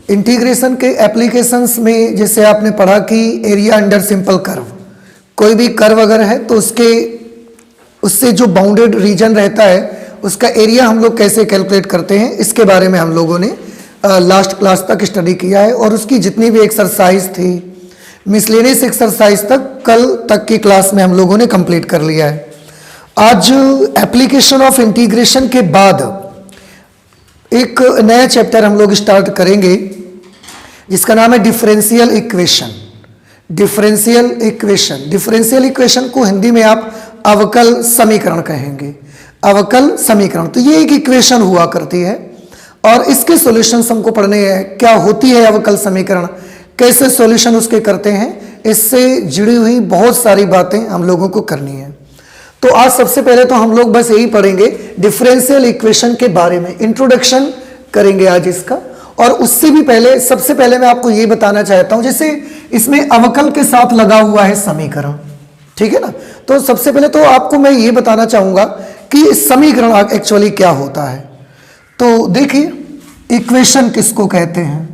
Integration के applications में जैसे आपने पढ़ा कि एरिया अंडर सिंपल कर्व, कोई भी कर्व अगर है तो उससे जो बाउंडेड रीजन रहता है उसका एरिया हम लोग कैसे कैलकुलेट करते हैं, इसके बारे में हम लोगों ने लास्ट क्लास तक स्टडी किया है। और उसकी जितनी भी एक्सरसाइज थी, मिसलेनियस एक्सरसाइज तक कल तक की क्लास में हम लोगों ने कंप्लीट कर लिया है। आज एप्लीकेशन ऑफ इंटीग्रेशन के बाद एक नया चैप्टर हम लोग स्टार्ट करेंगे जिसका नाम है differential equation. Differential equation, differential equation को हिंदी में आप अवकल समीकरण कहेंगे। अवकल समीकरण, तो ये एक इक्वेशन हुआ करती है और इसके सॉल्यूशंस हमको पढ़ने हैं। क्या होती है अवकल समीकरण, कैसे सॉल्यूशन उसके करते हैं, इससे जुड़ी हुई बहुत सारी बातें हम लोगों को करनी है। तो आज सबसे पहले तो हम लोग बस यही पढ़ेंगे डिफरेंशियल इक्वेशन के बारे में, इंट्रोडक्शन करेंगे आज इसका। और उससे भी पहले सबसे पहले मैं आपको ये बताना चाहता हूं, जैसे इसमें अवकल के साथ लगा हुआ है समीकरण, ठीक है ना। तो सबसे पहले तो आपको मैं ये बताना चाहूंगा कि समीकरण एक्चुअली क्या होता है। तो देखिए, इक्वेशन किसको कहते हैं?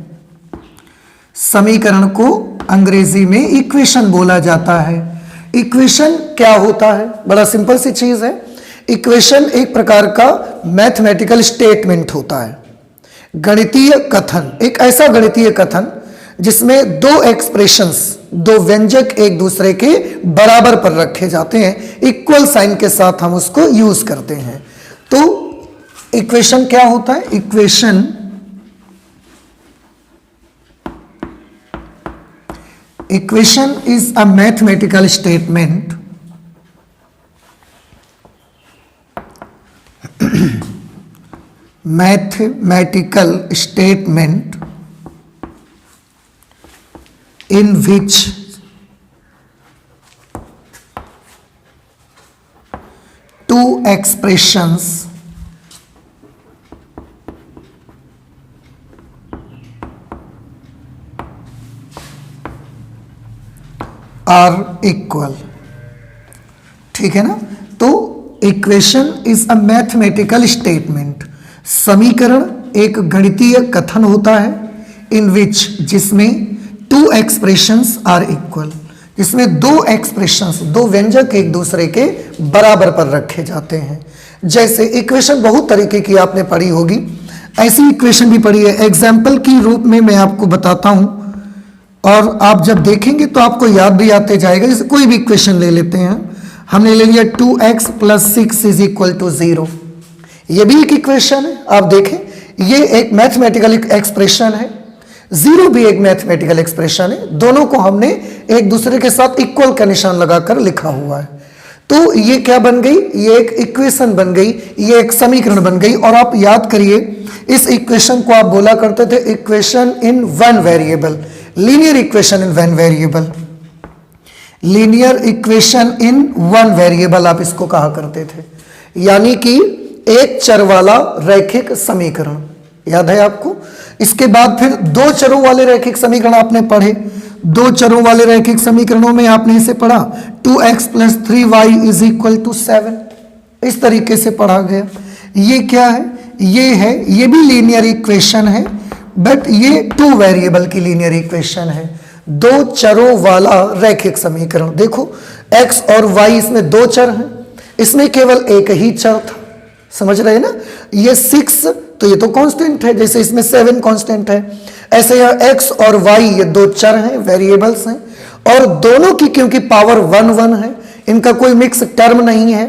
समीकरण को अंग्रेजी में इक्वेशन बोला जाता है। इक्वेशन क्या होता है? बड़ा सिंपल सी चीज है। इक्वेशन एक प्रकार का मैथमेटिकल स्टेटमेंट होता है, गणितीय कथन, एक ऐसा गणितीय कथन जिसमें दो एक्सप्रेशंस, दो व्यंजक एक दूसरे के बराबर पर रखे जाते हैं, इक्वल साइन के साथ हम उसको यूज करते हैं। तो इक्वेशन क्या होता है? Equation is a mathematical statement mathematical statement in which two expressions are equal, ठीक है ना। तो equation is a mathematical statement, समीकरण एक गणितीय कथन होता है, इन विच, जिसमें टू एक्सप्रेशंस आर इक्वल, जिसमें दो एक्सप्रेशंस, दो व्यंजक एक दूसरे के बराबर पर रखे जाते हैं। जैसे इक्वेशन बहुत तरीके की आपने पढ़ी होगी, ऐसी इक्वेशन भी पढ़ी है। एग्जाम्पल की रूप में मैं आपको बताता हूं और आप जब देखेंगे तो आपको याद भी आते जाएगा। जैसे कोई भी इक्वेशन ले लेते हैं, हमने ले लिया 2x + 6 = 0, ये भी एक इक्वेशन है। आप देखें, ये एक मैथमेटिकल एक्सप्रेशन है, 0 भी एक मैथमेटिकल एक्सप्रेशन है। दोनों को हमने एक दूसरे के साथ इक्वल का निशान लगाकर लिखा हुआ है। तो ये क्या बन गई? ये एक इक्वेशन बन गई, ये एक समीकरण बन गई। और आप याद करिए, इस इक्वेशन को आप बोला करते थे equation in one variable, linear equation in one variable, linear equation in one variable आप इसको कहा करते थे। यानी कि एक चर वाला रैखिक समीकरण, याद है आपको। इसके बाद फिर दो चरों वाले रैखिक समीकरण आपने पढ़े। दो चरों वाले रैखिक समीकरणों में आपने इसे पढ़ा 2x + 3y = 7, इस तरीके से पढ़ा गया। ये क्या है? ये भी लीनियर इक्वेशन है, बट ये 2 वेरिएबल की लीनियर इक्वेशन है, दो चरों वाला रैखिक समीकरण। देखो, x और y इसमें दो चर हैं, इसमें केवल एक ही चर था, समझ रहे हैं ना। ये 6 तो ये तो कांस्टेंट है, जैसे इसमें 7 कांस्टेंट है, ऐसे यहाँ x और y ये दो चर हैं, वेरिएबल्स हैं, और दोनों की क्योंकि पावर 1 है, इनका कोई मिक्स टर्म नहीं है,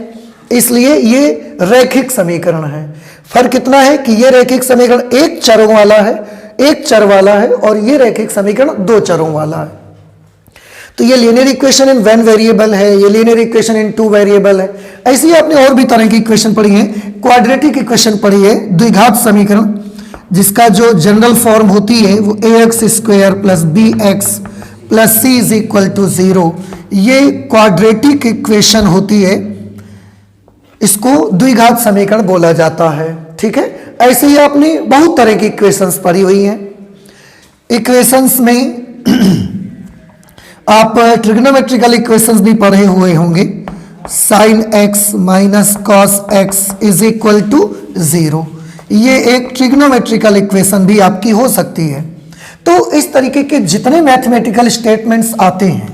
इसलिए ये रैखिक समीकरण है। फर्क इतना है कि ये रैखिक समीकरण एक चरों वाला है, एक चर वाला है, और ये रैखिक समीकरण दो चरों वाला है। तो ये linear equation in one variable है, ये लीनियर इक्वेशन इन 2 वेरिएबल है। ऐसे ही आपने और भी तरह की इक्वेशन पढ़ी है। क्वाड्रेटिक इक्वेशन पढ़ी है, द्विघात समीकरण, जिसका जो जनरल फॉर्म होती है वो ax² + bx + c = 0, ये क्वाड्रेटिक इक्वेशन होती है, इसको द्विघात समीकरण बोला जाता है, ठीक है। ऐसे ही आपने बहुत तरह की इक्वेशंस पढ़ी हुई हैं। इक्वेशंस में आप ट्रिग्नोमेट्रिकल इक्वेशंस भी पढ़े हुए होंगे। sin x - cos x = 0, ये एक ट्रिग्नोमेट्रिकल इक्वेशन भी आपकी हो सकती है। तो इस तरीके के जितने मैथमेटिकल स्टेटमेंट्स आते हैं,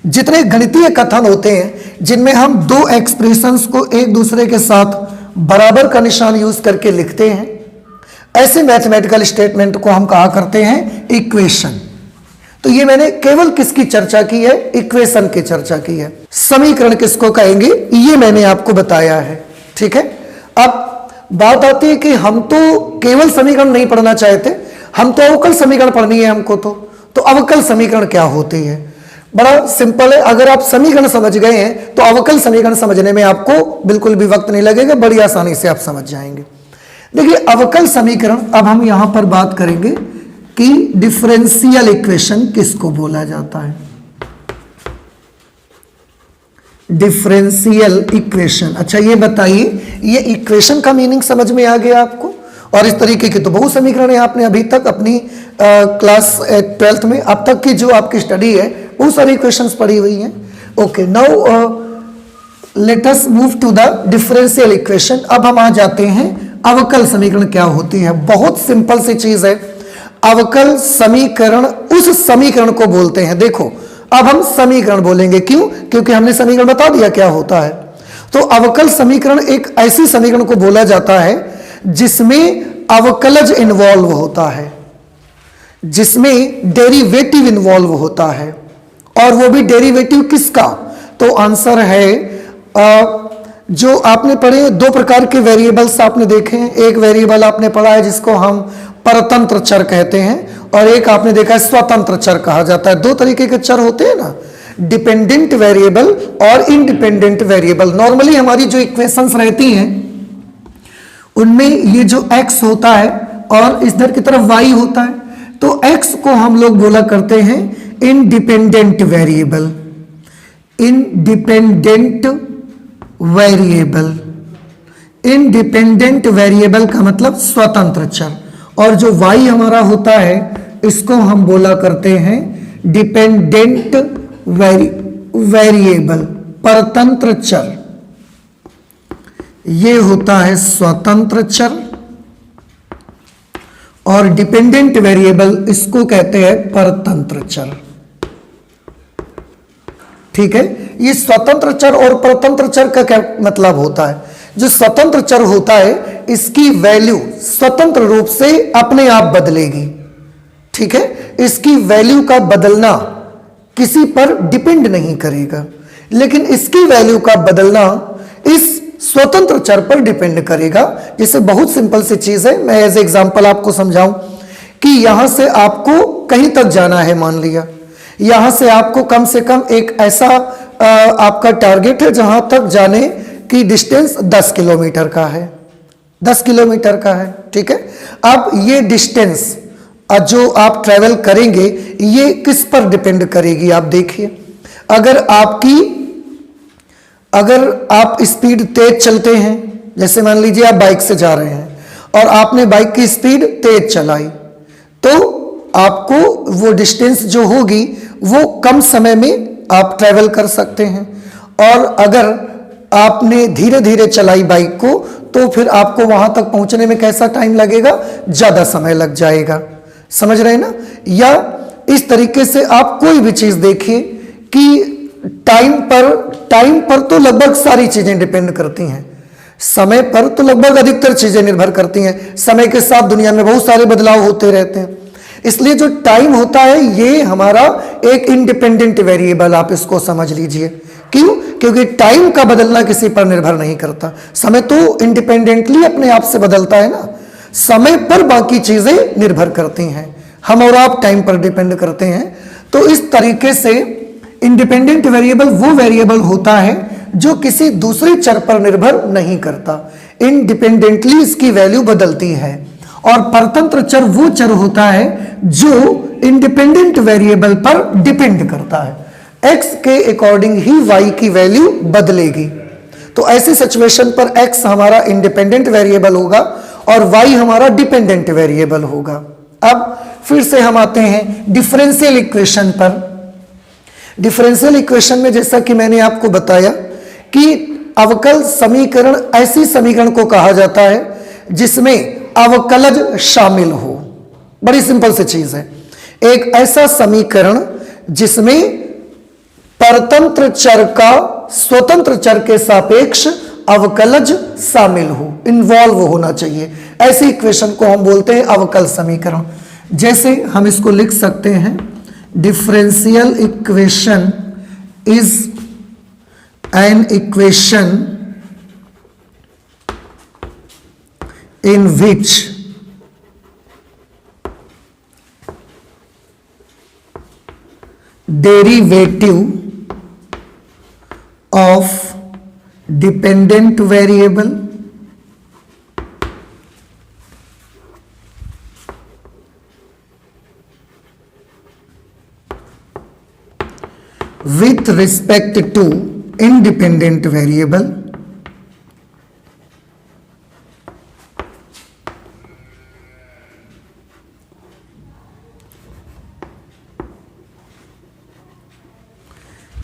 जितने गणितीय कथन होते हैं जिनमें हम दो एक्सप्रेशंस को एक दूसरे के साथ बराबर का निशान यूज करके लिखते हैं, ऐसे मैथमेटिकल स्टेटमेंट को हम कहा करते हैं इक्वेशन। तो ये मैंने केवल किसकी चर्चा की है? इक्वेशन की चर्चा की है। समीकरण किसको कहेंगे ये मैंने आपको बताया है। ठीक है, अब बात आती है कि हम तो केवल समीकरण नहीं पढ़ना चाहते, हम तो अवकल समीकरण पढ़नी है हमको। तो अवकल समीकरण क्या होती है? बड़ा सिंपल है, अगर आप समीकरण समझ गए हैं तो अवकल समीकरण समझने में आपको बिल्कुल भी वक्त नहीं लगेगा, बड़ी आसानी से आप समझ जाएंगे। देखिए, अवकल समीकरण, अब हम यहां पर बात करेंगे कि डिफरेंशियल इक्वेशन किसको बोला जाता है। डिफरेंशियल इक्वेशन, अच्छा ये बताइए, ये इक्वेशन का मीनिंग समझ में आ गया आपको? और इस तरीके की तो बहुत समीकरण है, आपने अभी तक अपनी क्लास 12th में अब तक की जो आपकी स्टडी है बहुत सारी इक्वेशंस पढ़ी हुई हैं। Okay, now let us move to the differential equation. अब हम आ जाते हैं अवकल समीकरण क्या होती है। बहुत सिंपल सी चीज है, अवकल समीकरण उस समीकरण को बोलते हैं। देखो, अब हम समीकरण बोलेंगे, क्यों? क्योंकि हमने समीकरण बता दिया क्या होता है। तो अवकल समीकरण एक ऐसी समीकरण को बोला जाता है जिसमें अवकलज इन्वॉल्व होता है, जिसमें डेरिवेटिव इन्वॉल्व होता है, और वो भी डेरिवेटिव किसका? तो आंसर है जो आपने पढ़े दो प्रकार के वेरिएबल्स आपने देखे हैं। एक वेरिएबल आपने पढ़ा है जिसको हम परतंत्र चर कहते हैं, और एक आपने देखा है स्वतंत्र चर कहा जाता है। दो तरीके के चर होते हैं ना, डिपेंडेंट वेरिएबल और इंडिपेंडेंट वेरिएबल। नॉर्मली हमारी जो इक्वेशंस रहती हैं उनमें ये जो x होता है और इधर की तरफ y होता है, तो x को हम लोग बोला करते हैं independent variable. Independent variable, independent variable का मतलब स्वतंत्र चर, और जो y हमारा होता है इसको हम बोला करते हैं डिपेंडेंट वेरिएबल, परतंत्र चर। ये होता है स्वतंत्र चर, और डिपेंडेंट वेरिएबल इसको कहते हैं परतंत्र चर। ठीक है, ये स्वतंत्र चर और परतंत्र चर का क्या मतलब होता है? जो स्वतंत्र चर होता है इसकी वैल्यू स्वतंत्र रूप से अपने आप बदलेगी। ठीक है, इसकी वैल्यू का बदलना किसी पर डिपेंड नहीं करेगा, लेकिन इसकी वैल्यू का बदलना इस स्वतंत्र चर पर डिपेंड करेगा। जैसे बहुत सिंपल सी चीज है, मैं एज एग्जांपल आपको समझाऊं कि यहां से आपको कहीं तक जाना है, मान लिया यहां से आपको कम से कम एक ऐसा आपका टारगेट है जहां तक जाने की डिस्टेंस 10 किलोमीटर का है, 10 किलोमीटर का है। ठीक है, अब ये डिस्टेंस जो आप ट्रेवल करेंगे ये किस पर डिपेंड करेगी? आप देखिए, अगर आप स्पीड तेज चलते हैं, जैसे मान लीजिए आप बाइक से जा रहे हैं और आपने बाइक की स्पीड तेज चलाई, तो आपको वो डिस्टेंस जो होगी वो कम समय में आप ट्रेवल कर सकते हैं। और अगर आपने धीरे धीरे चलाई बाइक को, तो फिर आपको वहां तक पहुंचने में कैसा टाइम लगेगा? ज्यादा समय लग जाएगा। समझ रहे हैं ना? या इस तरीके से आप कोई भी चीज देखिए कि टाइम पर तो लगभग सारी चीजें डिपेंड करती हैं, समय पर तो लगभग अधिकतर चीजें निर्भर करती हैं। समय के साथ दुनिया में बहुत सारे बदलाव होते रहते हैं, इसलिए जो टाइम होता है ये हमारा एक इंडिपेंडेंट वेरिएबल, आप इसको समझ लीजिए। क्यों? क्योंकि टाइम का बदलना किसी पर निर्भर नहीं करता। समय तो इंडिपेंडेंटली अपने आप से बदलता है ना, समय पर बाकी चीजें निर्भर करती हैं। हम और आप टाइम पर डिपेंड करते हैं। तो इस तरीके से इंडिपेंडेंट वेरिएबल वो वेरिएबल होता है जो किसी दूसरे चर पर निर्भर नहीं करता, इंडिपेंडेंटली इसकी वैल्यू बदलती है। और परतंत्र चर वो चर होता है जो इंडिपेंडेंट वेरिएबल पर डिपेंड करता है, x के अकॉर्डिंग ही y की वैल्यू बदलेगी। तो ऐसी सिचुएशन पर x हमारा इंडिपेंडेंट वेरिएबल होगा और y हमारा डिपेंडेंट वेरिएबल होगा। अब फिर से हम आते हैं डिफरेंशियल इक्वेशन पर। डिफरेंशियल इक्वेशन में जैसा कि मैंने आपको बताया कि अवकल समीकरण ऐसी समीकरण को कहा जाता है जिसमें अवकलज शामिल हो। बड़ी सिंपल सी चीज है। एक ऐसा समीकरण जिसमें परतंत्र चर का स्वतंत्र चर के सापेक्ष अवकलज शामिल हो, इन्वॉल्व होना चाहिए। ऐसी इक्वेशन को हम बोलते हैं अवकल समीकरण। जैसे हम इसको लिख सकते हैं, differential equation is an equation in which derivative of dependent variable with respect to independent variable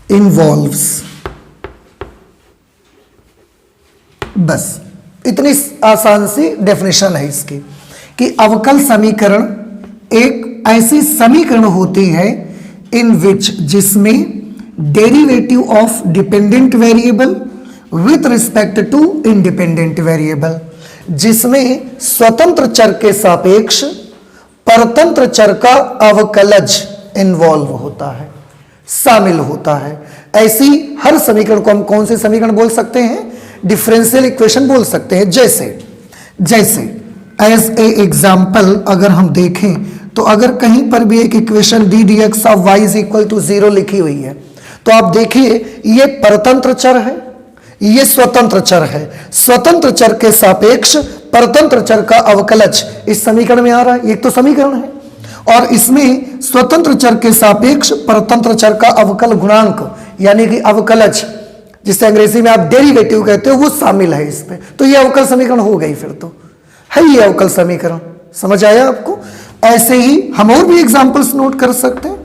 involves। बस इतनी आसान सी डेफिनेशन है इसकी कि अवकल समीकरण एक ऐसी समीकरण होती है इन विच, जिसमें derivative of dependent variable with respect to independent variable, जिसमें स्वतंत्र चर के सापेक्ष परतंत्र चर का अवकलज इन्वॉल्व होता है, शामिल होता है। ऐसी हर समीकरण को हम कौन से समीकरण बोल सकते हैं? डिफरेंशियल इक्वेशन बोल सकते हैं। जैसे एज ए एग्जाम्पल अगर हम देखें तो अगर कहीं पर भी एक equation D D x of Y is equal to 0 लिखी हुई है तो आप देखिए ये परतंत्र चर है, ये स्वतंत्र चर है। स्वतंत्र चर के सापेक्ष परतंत्र चर का अवकलज इस समीकरण में आ रहा है। एक तो समीकरण है और इसमें स्वतंत्र चर के सापेक्ष परतंत्र चर का अवकल गुणांक यानी कि अवकलज, जिसे अंग्रेजी में आप डेरिवेटिव कहते हो, वो शामिल है इसमें। तो ये अवकल समीकरण हो गई, फिर तो है ये अवकल समीकरण। समझ आया आपको? ऐसे ही हम और भी एग्जांपल्स नोट कर सकते हैं।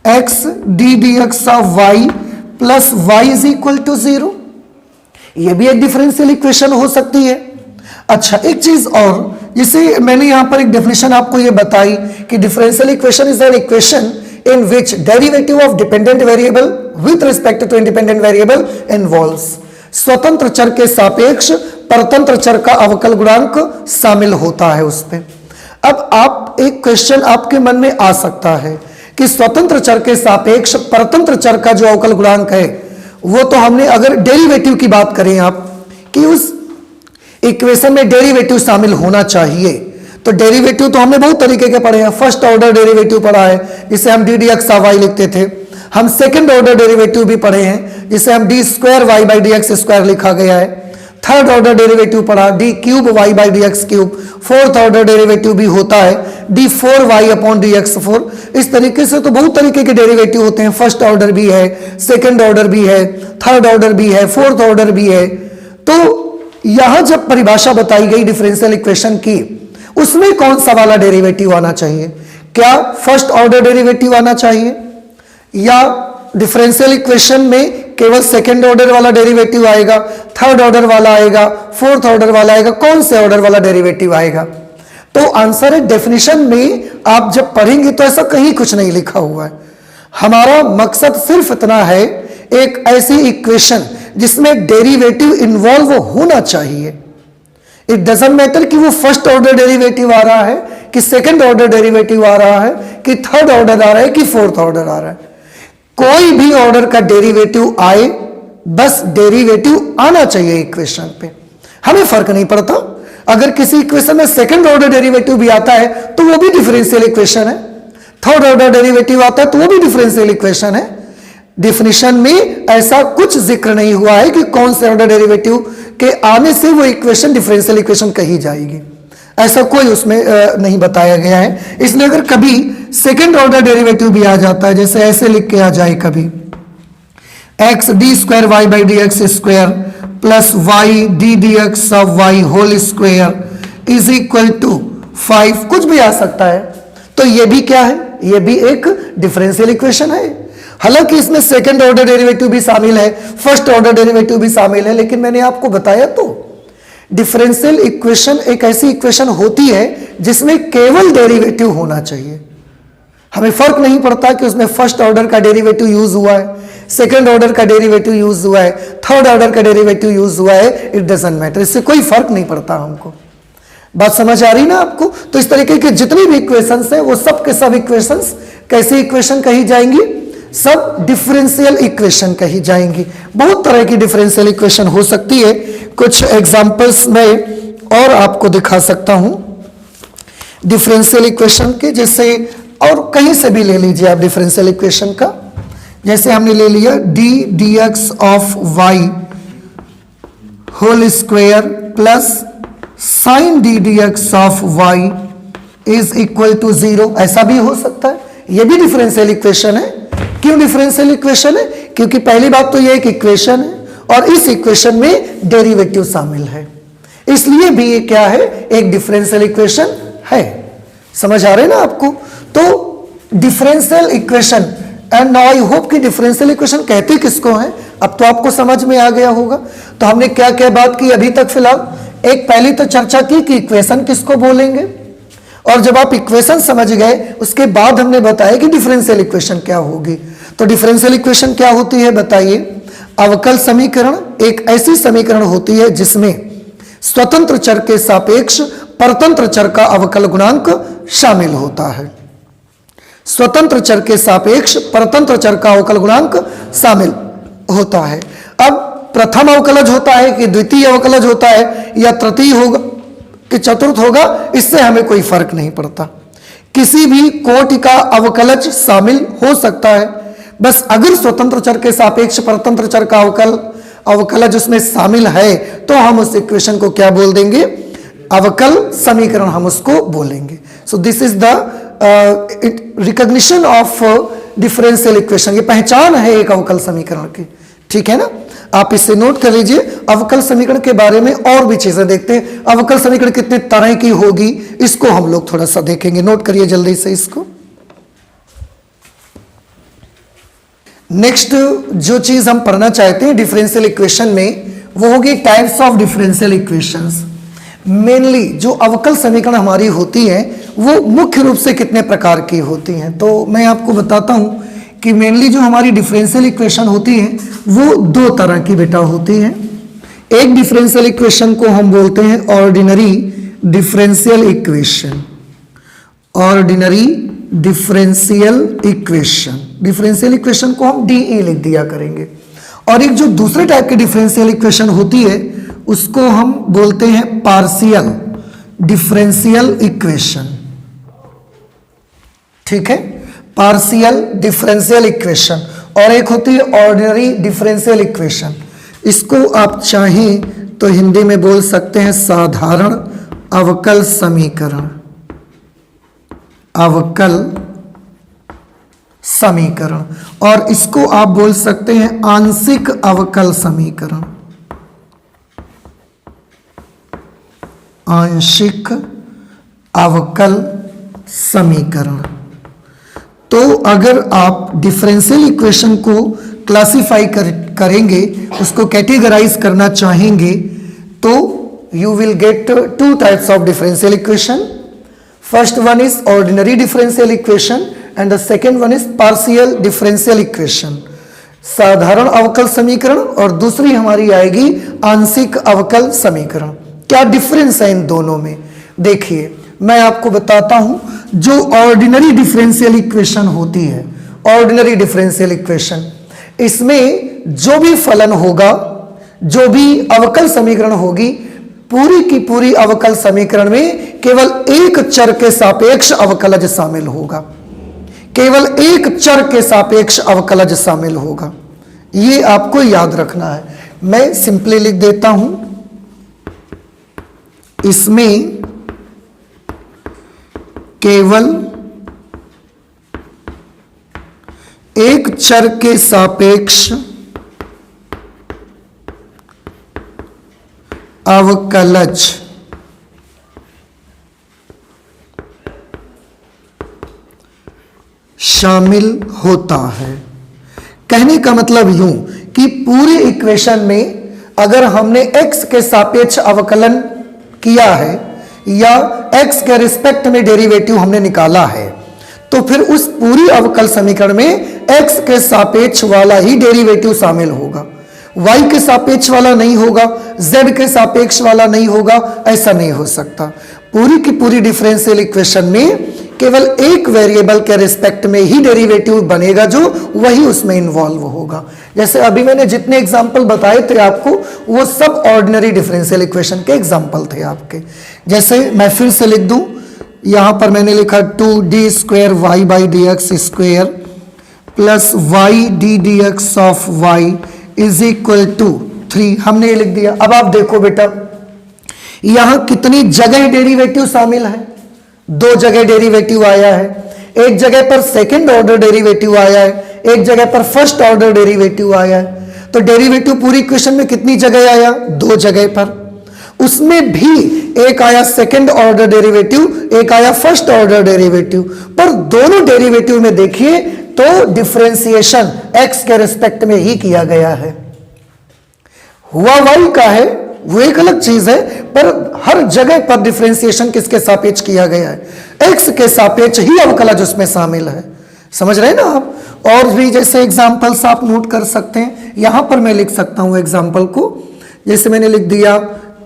X D D x of Y plus Y is equal to 0, यह भी एक डिफरेंशियल इक्वेशन हो सकती है। अच्छा, एक चीज और, जिसे मैंने यहां पर एक डेफिनेशन आपको यह बताई कि differential equation is an equation in which derivative of dependent variable with respect to independent variable involves। स्वतंत्र चर के सापेक्ष परतंत्र चर का अवकल गुणांक शामिल होता है उस पे। अब आप एक क्वेश्चन आपके मन में आ सकता है कि स्वतंत्र चर के सापेक्ष परतंत्र चर का जो अवकल गुणांक है वो तो हमने, अगर डेरिवेटिव की बात करें आप कि उस इक्वेशन में डेरिवेटिव शामिल होना चाहिए, तो डेरिवेटिव तो हमने बहुत तरीके के पढ़े हैं। फर्स्ट ऑर्डर डेरिवेटिव पढ़ा है जिसे हम डी डी एक्स वाई लिखते थे। हम सेकंड ऑर्डर डेरिवेटिव भी पढ़े हैं जिसे हम D square Y by D x square लिखा गया है। थर्ड ऑर्डर डेरिवेटिव पढ़ा D cube Y by D x cube. Fourth order derivative भी होता है D 4y upon D x 4। इस तरीके से तो बहुत तरीके के डेरिवेटिव होते हैं। फर्स्ट ऑर्डर भी है, सेकेंड ऑर्डर भी है, थर्ड ऑर्डर भी है, फोर्थ ऑर्डर भी है। तो यहां जब परिभाषा बताई गई डिफरेंशियल इक्वेशन की, उसमें कौन सा वाला डेरिवेटिव आना चाहिए? क्या फर्स्ट ऑर्डर डेरिवेटिव आना चाहिए या डिफरेंशियल इक्वेशन में केवल सेकंड ऑर्डर वाला डेरिवेटिव आएगा, थर्ड ऑर्डर वाला आएगा, फोर्थ ऑर्डर वाला आएगा? कौन से ऑर्डर वाला डेरिवेटिव आएगा? तो आंसर है, डेफिनेशन में आप जब पढ़ेंगे तो ऐसा कहीं कुछ नहीं लिखा हुआ है। हमारा मकसद सिर्फ इतना है, एक ऐसी इक्वेशन जिसमें डेरिवेटिव इन्वॉल्व होना चाहिए। इट डजंट मैटर कि वो फर्स्ट ऑर्डर डेरिवेटिव आ रहा है कि सेकंड ऑर्डर डेरिवेटिव आ रहा है कि थर्ड ऑर्डर आ रहा है कि फोर्थ ऑर्डर आ रहा है। कोई भी ऑर्डर का डेरिवेटिव आए, बस डेरिवेटिव आना चाहिए इक्वेशन पे, हमें फर्क नहीं पड़ता। अगर किसी इक्वेशन में सेकंड ऑर्डर डेरिवेटिव भी आता है तो वो भी डिफरेंशियल इक्वेशन है, थर्ड ऑर्डर डेरिवेटिव आता है तो वो भी डिफरेंशियल इक्वेशन है। डिफिनेशन में ऐसा कुछ जिक्र नहीं हुआ है कि कौन से ऑर्डर डेरिवेटिव के आने से वो इक्वेशन डिफरेंशियल इक्वेशन कही जाएगी, ऐसा कोई उसमें नहीं बताया गया है। इसलिए अगर कभी सेकंड ऑर्डर डेरिवेटिव भी आ जाता है, जैसे ऐसे लिख के आ जाए कभी X D square Y by D x square plus Y D D x of Y whole square is equal to 5, कुछ भी आ सकता है। तो ये भी क्या है? ये भी एक डिफरेंशियल इक्वेशन है। हालांकि इसमें सेकंड ऑर्डर डेरिवेटिव भी शामिल है, फर्स्ट ऑर्डर डेरिवेटिव भी शामिल है, लेकिन मैंने आपको बताया तो डिफरेंशियल इक्वेशन एक ऐसी इक्वेशन होती है जिसमें केवल डेरिवेटिव होना चाहिए। हमें फर्क नहीं पड़ता कि उसमें फर्स्ट ऑर्डर का डेरिवेटिव यूज हुआ है, सेकंड ऑर्डर का डेरिवेटिव यूज हुआ है, थर्ड ऑर्डर का डेरिवेटिव यूज हुआ है, इट डजंट मैटर, इससे कोई फर्क नहीं पड़ता हमको। बात समझ आ रही ना आपको? तो इस तरीके के जितनी भी इक्वेशंस हैं वो सब के सब इक्वेशंस कैसी इक्वेशन कही जाएंगी? सब डिफरेंशियल इक्वेशन कही जाएंगी। बहुत तरह की डिफरेंशियल इक्वेशन हो सकती है। कुछ एग्जांपल्स में और आपको दिखा सकता हूं डिफरेंशियल इक्वेशन के, जैसे और कहीं से भी ले लीजिए आप डिफरेंशियल इक्वेशन का। जैसे हमने ले लिया D D x of Y whole square plus sine D D x of Y is equal to 0, ऐसा भी हो सकता है। यह भी डिफरेंशियल इक्वेशन है। क्यों डिफरेंशियल इक्वेशन है? क्योंकि पहली बात तो यह एक इक्वेशन है और इस इक्वेशन में डेरिवेटिव शामिल है, इसलिए भी ये क्या है? एक डिफरेंशियल इक्वेशन है। समझ आ रहे हैं ना आपको? तो differential equation, and now I hope कि डिफरेंशियल इक्वेशन कहते किसको है अब तो आपको समझ में आ गया होगा। तो हमने क्या क्या बात की अभी तक? फिलहाल एक पहली तो चर्चा की कि इक्वेशन किसको बोलेंगे, और जब आप इक्वेशन समझ गए उसके बाद हमने बताया कि डिफरेंशियल इक्वेशन क्या होगी। तो डिफरेंशियल इक्वेशन क्या होती है बताइए? अवकल समीकरण एक ऐसी समीकरण होती है जिसमें स्वतंत्र चर के सापेक्ष परतंत्र चर का अवकल गुणांक शामिल होता है। स्वतंत्र चर के सापेक्ष परतंत्र चर का अवकल गुणांक शामिल होता है। अब प्रथम अवकलज होता है कि द्वितीय अवकलज होता है या तृतीय होगा कि चतुर्थ होगा, इससे हमें कोई फर्क नहीं पड़ता। किसी भी कोटि का अवकलज शामिल हो सकता है, बस अगर स्वतंत्र चर के सापेक्ष परतंत्र चर का अवकलज उसमें शामिल है तो हम उस इक्वेशन को क्या बोल देंगे? अवकल समीकरण हम उसको बोलेंगे। So this is the recognition of differential equation. ये पहचान है एक अवकल समीकरण की, ठीक है ना? आप इसे नोट कर लीजिए। अवकल समीकरण के बारे में और भी चीजें देखते हैं। अवकल समीकरण कितने तरह की होगी इसको हम लोग थोड़ा सा देखेंगे। नोट करिए जल्दी से इसको। नेक्स्ट जो चीज हम पढ़ना चाहते हैं डिफरेंशियल इक्वेशन में वो होगी types of differential equations. Mainly जो अवकल समीकरण हमारी होती है वो मुख्य रूप से कितने प्रकार की होती हैं, तो मैं आपको बताता हूं कि मेनली जो हमारी डिफरेंशियल इक्वेशन होती है वो दो तरह की बेटा होती है। एक डिफरेंशियल इक्वेशन को हम बोलते हैं ordinary differential equation, ordinary differential equation. Differential equation को हम डीई लिख दिया करेंगे। और एक जो दूसरे टाइप की डिफरेंशियल इक्वेशन होती है उसको हम बोलते हैं पार्शियल डिफरेंशियल इक्वेशन, ठीक है? Partial differential equation. और एक होती है ऑर्डिनरी डिफरेंशियल इक्वेशन। इसको आप चाहें तो हिंदी में बोल सकते हैं साधारण अवकल समीकरण, अवकल समीकरण। और इसको आप बोल सकते हैं आंशिक अवकल समीकरण, आंशिक अवकल समीकरण। तो अगर आप डिफरेंशियल इक्वेशन को क्लासिफाई करेंगे, उसको कैटेगराइज करना चाहेंगे, तो you will get two types of differential equation. First one is ordinary differential equation and the second one is partial differential equation, साधारण अवकल समीकरण। और दूसरी हमारी आएगी आंशिक अवकल समीकरण। क्या डिफरेंस है इन दोनों में? देखिए मैं आपको बताता हूं। जो ऑर्डिनरी डिफरेंशियल इक्वेशन होती है, ऑर्डिनरी डिफरेंशियल इक्वेशन, इसमें जो भी फलन होगा, जो भी अवकल समीकरण होगी, पूरी की पूरी अवकल समीकरण में केवल एक चर के सापेक्ष अवकलज शामिल होगा, केवल एक चर के सापेक्ष अवकलज शामिल होगा। ये आपको याद रखना है। मैं सिंपली लिख देता हूं, इसमें केवल एक चर के सापेक्ष अवकलज शामिल होता है। कहने का मतलब यूं कि पूरे इक्वेशन में अगर हमने x के सापेक्ष अवकलन किया है या x के रिस्पेक्ट में डेरिवेटिव हमने निकाला है, तो तो फिर उस पूरी अवकल समीकरण में x के सापेक्ष वाला ही डेरिवेटिव शामिल होगा, y के सापेक्ष वाला नहीं होगा, z के सापेक्ष वाला नहीं होगा, ऐसा नहीं हो सकता। पूरी की पूरी डिफरेंशियल इक्वेशन में केवल एक वेरिएबल के रिस्पेक्ट में ही डेरिवेटिव बनेगा जो वही उसमें इन्वॉल्व होगा। जैसे अभी मैंने जितने एग्जांपल बताए थे आपको, वो सब ऑर्डिनरी डिफरेंशियल इक्वेशन के एग्जांपल थे आपके। जैसे मैं फिर से लिख दूं, यहां पर मैंने लिखा 2d² y/dx² plus y/d/dx of y is equal to 3, हमने ये लिख दिया। अब आप देखो बेटा, यहां कितनी जगह डेरिवेटिव शामिल है, 2 जगह डेरिवेटिव आया है। एक जगह पर सेकंड ऑर्डर डेरिवेटिव आया है, एक जगह पर फर्स्ट ऑर्डर डेरिवेटिव आया है। तो डेरिवेटिव पूरी इक्वेशन में कितनी जगह आया, 2 जगह पर। उसमें भी एक आया सेकंड ऑर्डर डेरिवेटिव, एक आया फर्स्ट ऑर्डर डेरिवेटिव। पर दोनों डेरिवेटिव में देखिए तो डिफरेंशिएशन x के रिस्पेक्ट में ही किया गया है। हुआ y का है वो एक अलग चीज है, पर हर जगह पर डिफरेंशिएशन किसके सापेक्ष किया गया है, x के सापेक्ष ही अवकलज उसमें शामिल है। समझ रहे हैं ना आप। और भी जैसे एग्जांपल्स आप नोट कर सकते हैं, यहां पर मैं लिख सकता हूं एग्जांपल को। जैसे मैंने लिख दिया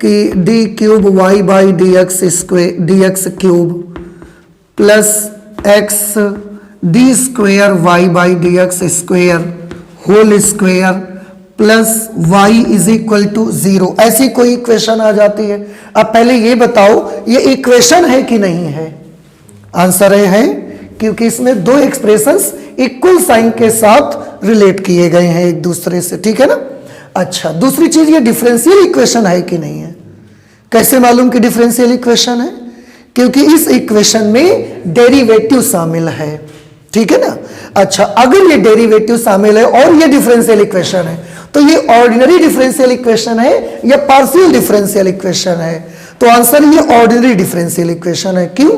कि d³ y/dx³ plus x d² y/dx² whole square plus y is equal to 0, ऐसी कोई इक्वेशन आ जाती है। अब पहले ये बताओ ये इक्वेशन है कि नहीं है। आंसर है, क्योंकि इसमें 2 एक्सप्रेशंस इक्वल साइन के साथ रिलेट किए गए हैं एक दूसरे से, ठीक है ना। अच्छा, दूसरी चीज ये डिफरेंशियल इक्वेशन है कि नहीं है। कैसे मालूम कि डिफरेंशियल इक्वेशन है, क्योंकि इस इक्वेशन में डेरिवेटिव शामिल है, ठीक है ना। अच्छा, अगर ये डेरिवेटिव शामिल है और ये डिफरेंशियल इक्वेशन है, तो ये ऑर्डिनरी डिफरेंशियल इक्वेशन है या पार्शियल डिफरेंशियल इक्वेशन है। तो आंसर ये ऑर्डिनरी डिफरेंशियल इक्वेशन है। क्यों?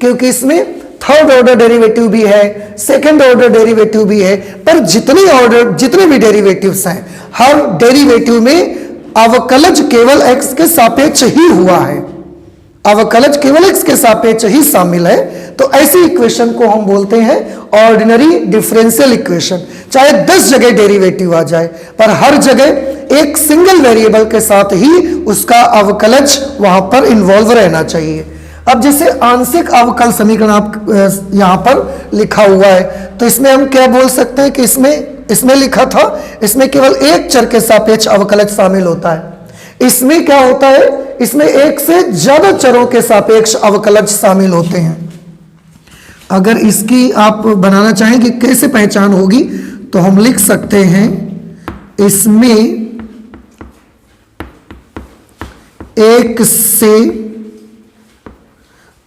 क्योंकि इसमें थर्ड ऑर्डर डेरिवेटिव भी है, सेकंड ऑर्डर डेरिवेटिव भी है, पर जितने भी डेरिवेटिव्स हैं, हर डेरिवेटिव में अवकलज केवल x के सापेक्ष ही हुआ है, अवकलज केवल x के सापेक्ष ही शामिल है। तो ऐसी इक्वेशन को हम बोलते हैं ऑर्डिनरी डिफरेंशियल इक्वेशन। चाहे 10 जगह डेरिवेटिव आ जाए, पर हर जगह एक सिंगल वेरिएबल के साथ ही उसका अवकलज वहां पर इन्वॉल्व रहना चाहिए। अब जैसे आंशिक अवकल समीकरण आप यहां पर लिखा हुआ है, तो इसमें हम क्या बोल सकते हैं कि इसमें लिखा था, इसमें केवल एक चर के सापेक्ष अवकलज शामिल होता है। इसमें क्या होता है, इसमें एक से ज्यादा चरों के सापेक्ष अवकलज शामिल होते हैं। अगर इसकी आप बनाना चाहें कि कैसे पहचान होगी, तो हम लिख सकते हैं इसमें एक से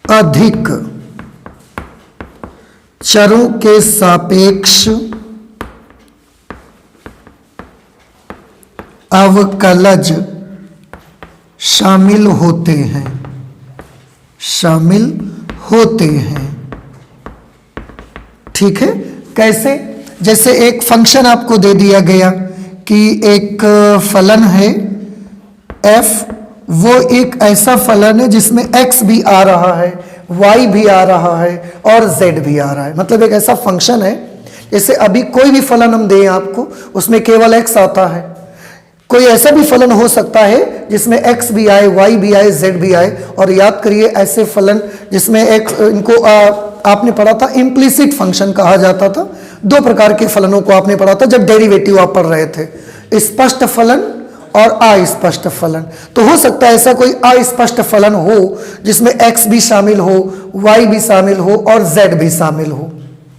अधिक चरों के सापेक्ष अवकलज शामिल होते हैं, ठीक है। कैसे? जैसे एक फंक्शन आपको दे दिया गया कि एक फलन है f, वो एक ऐसा फलन है जिसमें x भी आ रहा है, y भी आ रहा है और z भी आ रहा है। मतलब एक ऐसा फंक्शन है, जैसे अभी कोई भी फलन हम दें आपको, उसमें केवल x आता है। कोई ऐसा भी फलन हो सकता है जिसमें x भी आए, y भी आए, z भी आए। और याद करिए ऐसे फलन जिसमें x, इनको आपने पढ़ा था इम्प्लिसिट फंक्शन कहा जाता था। 2 प्रकार के फलनों को आपने पढ़ा था जब डेरिवेटिव आप पढ़ रहे थे, स्पष्ट फलन और अस्पष्ट फलन। तो हो सकता है ऐसा कोई अस्पष्ट फलन हो जिसमें x भी शामिल हो, y भी शामिल हो और z भी शामिल हो,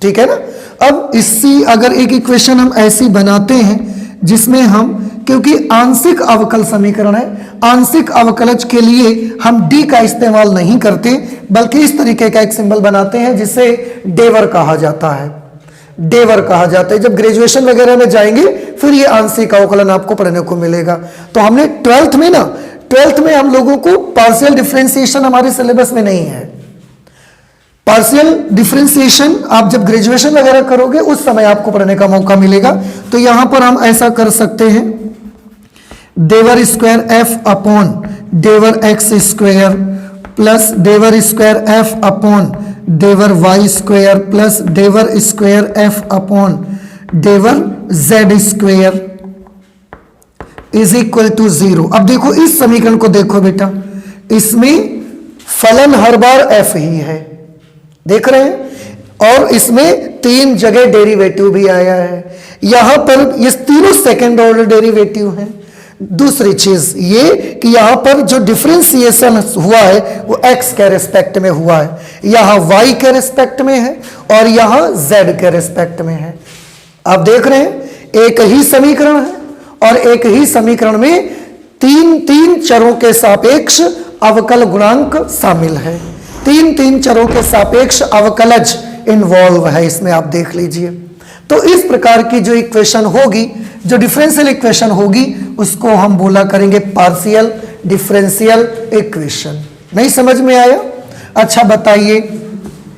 ठीक है ना। अब इससे अगर एक इक्वेशन हम ऐसी बनाते हैं जिसमें हम, क्योंकि आंशिक अवकल समीकरण है, आंशिक अवकलज के लिए हम d का इस्तेमाल नहीं करते, बल्कि इस तरीके का एक सिंबल बनाते हैं जिसे डेवर कहा जाता है। डेवर कहा जाता है। जब ग्रेजुएशन वगैरह में जाएंगे फिर ये आंशिक अवकलन आपको पढ़ने को मिलेगा। तो हमने 12th में हम लोगों को पार्शियल डिफरेंशिएशन हमारे सिलेबस में नहीं है। पार्शियल डिफरेंशिएशन आप जब ग्रेजुएशन वगैरह करोगे उस समय आपको पढ़ने का मौका मिलेगा। तो यहां पर हम ऐसा कर सकते हैं, डेवर स्क्वायर f अपॉन डेवर x स्क्वायर प्लस डेवर स्क्वायर f अपॉन डेवर वाई स्क्वायर प्लस डेवर स्क्वायर एफ अपॉन डेवर Z square is equal to 0। अब देखो इस समीकरण को देखो बेटा, इसमें फलन हर बार एफ ही है, देख रहे हैं, और इसमें 3 जगह डेरिवेटिव भी आया है। यहां पर ये तीनों सेकंड ऑर्डर डेरिवेटिव हैं। दूसरी चीज ये कि यहां पर जो डिफरेंशिएशन हुआ है वो x के रिस्पेक्ट में हुआ है, यहां y के रिस्पेक्ट में है और यहां z के रिस्पेक्ट में है। आप देख रहे हैं एक ही समीकरण है और एक ही समीकरण में तीन चरों के सापेक्ष अवकल गुणांक शामिल है, तीन चरों के सापेक्ष अवकलज इन्वॉल्व है इसमें, आप देख लीजिए। तो इस प्रकार की जो इक्वेशन होगी, जो डिफरेंशियल इक्वेशन होगी, उसको हम बोला करेंगे पार्शियल डिफरेंशियल इक्वेशन। नहीं समझ में आया? अच्छा बताइए,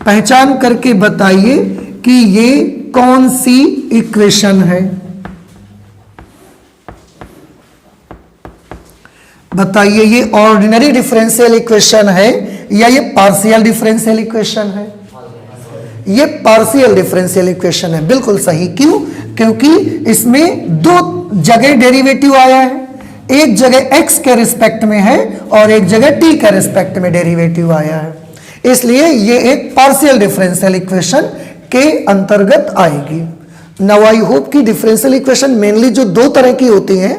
पहचान करके बताइए कि ये कौन सी इक्वेशन है। बताइए ये ऑर्डिनरी डिफरेंशियल इक्वेशन है या ये पार्शियल डिफरेंशियल इक्वेशन है? ये पार्शियल डिफरेंशियल इक्वेशन है, बिल्कुल सही। क्यों? क्योंकि इसमें 2 जगह डेरिवेटिव आया है, एक जगह x के रिस्पेक्ट में है और एक जगह t के रिस्पेक्ट में डेरिवेटिव आया है, इसलिए ये एक पार्शियल डिफरेंशियल इक्वेशन के अंतर्गत आएगी। नाउ आई होप कि डिफरेंशियल इक्वेशन मेनली जो 2 तरह की होती हैं,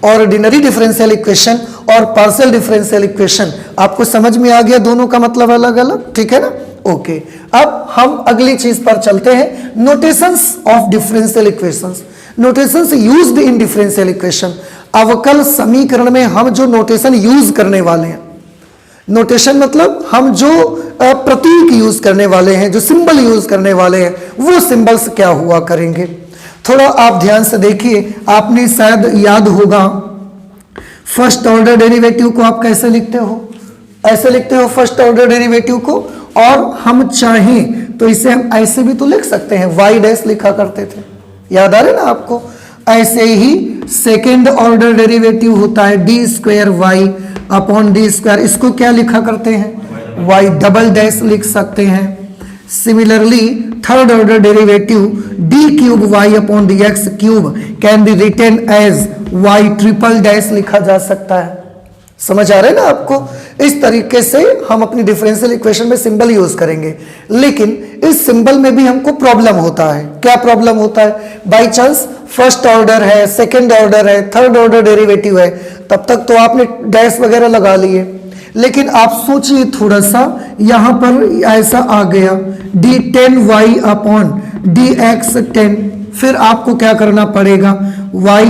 ऑर्डिनरी डिफरेंशियल इक्वेशन और पार्शियल डिफरेंशियल इक्वेशन, आपको समझ में आ गया दोनों का मतलब अलग अलग, ठीक है ना? ओके, अब हम अगली चीज पर चलते हैं, notations of differential equations. Notations used in differential equation, अवकल समीकरण में हम जो नोटेशन यूज करने वाले हैं, नोटेशन मतलब हम जो प्रतीक यूज करने वाले हैं, जो सिंबल यूज करने वाले हैं, वो सिंबल्स क्या हुआ करेंगे। थोड़ा आप ध्यान से देखिए, आपने शायद याद होगा फर्स्ट ऑर्डर डेरिवेटिव को आप कैसे लिखते हो, ऐसे लिखते हो फर्स्ट ऑर्डर डेरिवेटिव को, और हम चाहें तो इसे हम ऐसे भी तो लिख सकते हैं, y डैश लिखा करते थे, याद आ रहे ना आपको? ऐसे ही सेकेंड ऑर्डर डेरिवेटिव होता है D square Y upon D square, इसको क्या लिखा करते हैं? y डबल डैश लिख सकते हैं। Similarly third order derivative D cube Y upon D x cube can be written as y triple dash लिखा जा सकता है। समझ आ रहे हैं ना आपको? इस तरीके से हम अपनी डिफरेंशियल इक्वेशन में सिंबल यूज करेंगे, लेकिन इस सिंबल में भी हमको प्रॉब्लम होता है। क्या प्रॉब्लम होता है? बाय चांस फर्स्ट ऑर्डर है, सेकंड ऑर्डर है, थर्ड ऑर्डर डेरिवेटिव है, तब तक तो आपने डैश वगैरह लगा लिए, लेकिन आप सोचिए थोड़ा सा, यहां पर ऐसा आ गया d10y अपॉन dx 10, फिर आपको क्या करना पड़ेगा? y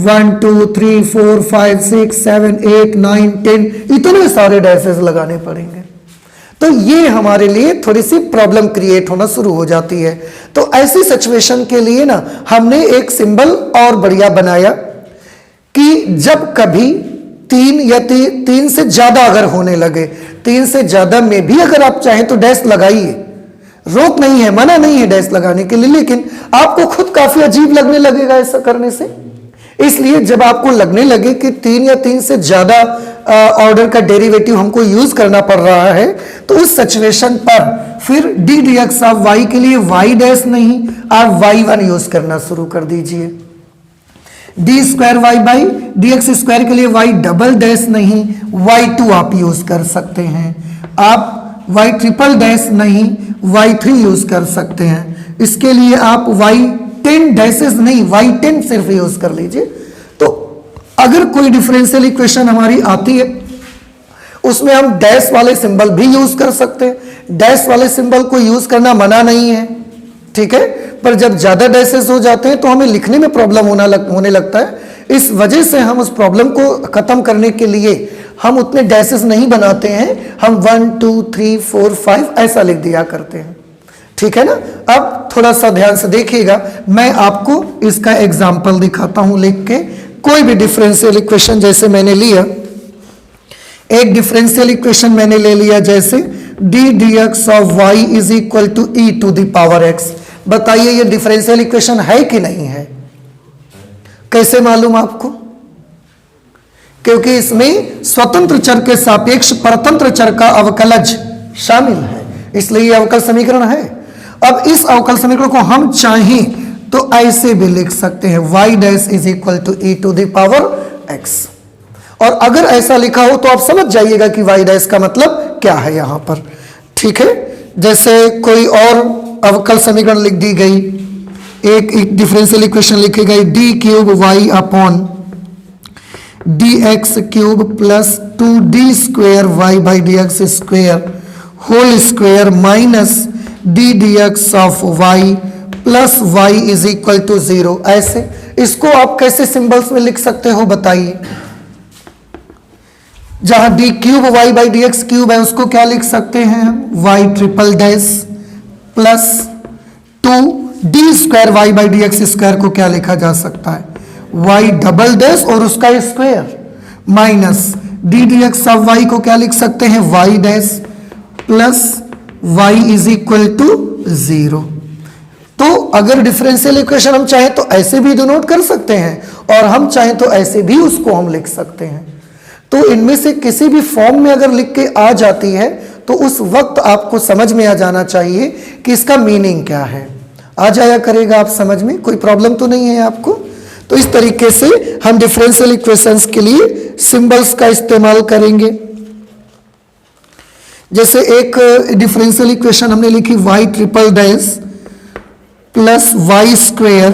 1 2 3 4 5 6 7 8 9 10 इतने सारे डैशेस लगाने पड़ेंगे, तो ये हमारे लिए थोड़ी सी प्रॉब्लम क्रिएट होना शुरू हो जाती है। तो ऐसी सिचुएशन के लिए ना हमने एक सिंबल और बढ़िया बनाया कि जब कभी 3 या 3 से ज्यादा अगर होने लगे, 3 से ज्यादा में भी अगर आप चाहें तो डैश लगाइए, रोक नहीं है, मना नहीं है डैश लगाने के लिए, लेकिन आपको खुद काफी अजीब लगने लगेगा ऐसा करने से। इसलिए जब आपको लगने लगे कि 3 या 3 से ज्यादा ऑर्डर का डेरिवेटिव हमको यूज करना पड़ रहा है, तो उस सिचुएशन पर फिर D D x of Y के लिए वाई डैश नहीं, आप y1 यूज करना शुरू कर दीजिए। D square Y by D x square के लिए वाई डबल डैश नहीं, y2 आप यूज कर सकते हैं। आप y ट्रिपल डैश नहीं, y3 यूज कर सकते हैं। इसके लिए आप y10 डैशेस नहीं, y10 सिर्फ यूज कर लीजिए। तो अगर कोई डिफरेंशियल इक्वेशन हमारी आती है, उसमें हम डैश वाले सिंबल भी यूज कर सकते हैं। डैश वाले सिंबल को यूज करना मना नहीं है, ठीक है, पर जब ज्यादा डैशेस हो जाते हैं तो हमें लिखने में प्रॉब्लम होने लगता है। इस वजह से हम उस प्रॉब्लम को खत्म करने के लिए हम उतने डैशेस नहीं बनाते हैं, हम 1 2 3 4 5 ऐसा लिख दिया करते हैं, ठीक है ना। अब थोड़ा सा ध्यान से देखिएगा, मैं आपको इसका एग्जाम्पल दिखाता हूं लिख के। कोई भी डिफरेंशियल इक्वेशन जैसे मैंने लिया, एक डिफरेंशियल इक्वेशन मैंने ले लिया जैसे D D x of Y is equal to E to the power X. बताइए ये डिफरेंशियल इक्वेशन है कि नहीं है? कैसे मालूम आपको? क्योंकि इसमें स्वतंत्र चर के सापेक्ष परतंत्र चर का अवकलज शामिल है। इसलिए ये अवकल समीकरण है। अब इस अवकल समीकरण को हम चाहें तो ऐसे भी लिख सकते हैं, y dash is equal to e to the power x। और अगर ऐसा लिखा हो तो आप समझ जाइएगा कि y डैश का मतलब क्या है यहां पर, ठीक है। जैसे कोई और अवकल समीकरण लिख दी गई, एक डिफरेंशियल इक्वेशन लिखी गई, d cube Y upon D x cube plus 2d square y by D x square whole square minus d D x of Y plus Y is equal to 0। ऐसे इसको आप कैसे सिंबल्स में लिख सकते हो बताइए। जहां d cube Y by D x cube है उसको क्या लिख सकते हैं हम, y triple dash plus 2d square Y by D x square को क्या लिखा जा सकता है, वाई डबल डैश और उसका square minus d D x of y को क्या लिख सकते हैं, y dash plus Y is equal to 0। तो अगर डिफरेंशियल इक्वेशन हम चाहें तो ऐसे भी डिनोट कर सकते हैं और हम चाहें तो ऐसे भी उसको हम लिख सकते हैं। तो इनमें से किसी भी फॉर्म में अगर लिख के आ जाती है तो उस वक्त आपको समझ में आ जाना चाहिए कि इसका मीनिंग क्या है। आ जाया करेगा आप समझ में, कोई प्रॉब्लम तो नहीं है आपको। तो इस तरीके से हम डिफरेंशियल इक्वेशंस के लिए सिंबल्स का इस्तेमाल करेंगे। जैसे एक डिफरेंशियल इक्वेशन हमने लिखी y triple dash plus y square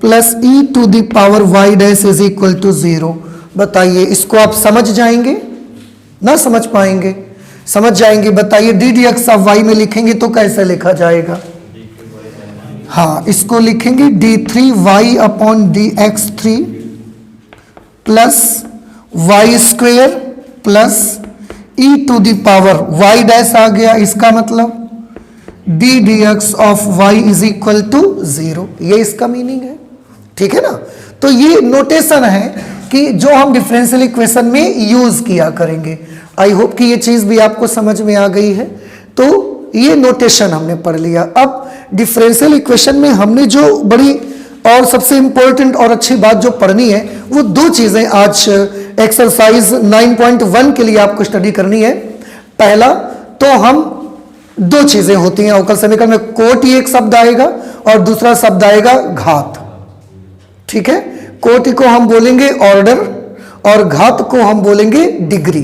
plus e to the power y dash is equal to 0। बताइए इसको आप समझ जाएंगे ना समझ पाएंगे, समझ जाएंगे। बताइए d D x of y में लिखेंगे तो कैसे लिखा जाएगा, हाँ इसको लिखेंगे d3y अपॉन dx3 प्लस y square plus e to the power y dash आ गया, इसका मतलब d D x of Y is equal to 0। ये इसका मीनिंग है, ठीक है ना। तो ये नोटेशन है कि जो हम डिफरेंशियल इक्वेशन में यूज किया करेंगे। आई होप कि ये चीज भी आपको समझ में आ गई है। तो ये नोटेशन हमने पढ़ लिया। अब डिफरेंशियल इक्वेशन में हमने जो बड़ी और सबसे इंपॉर्टेंट और अच्छी बात जो पढ़नी है वो दो चीजें आज एक्सरसाइज 9.1 के लिए आपको स्टडी करनी है। पहला तो हम दो चीजें होती हैं अवकल समीकरण में, कोटि एक शब्द आएगा और दूसरा शब्द आएगा घात, ठीक है। कोटि को हम बोलेंगे ऑर्डर और घात को हम बोलेंगे डिग्री।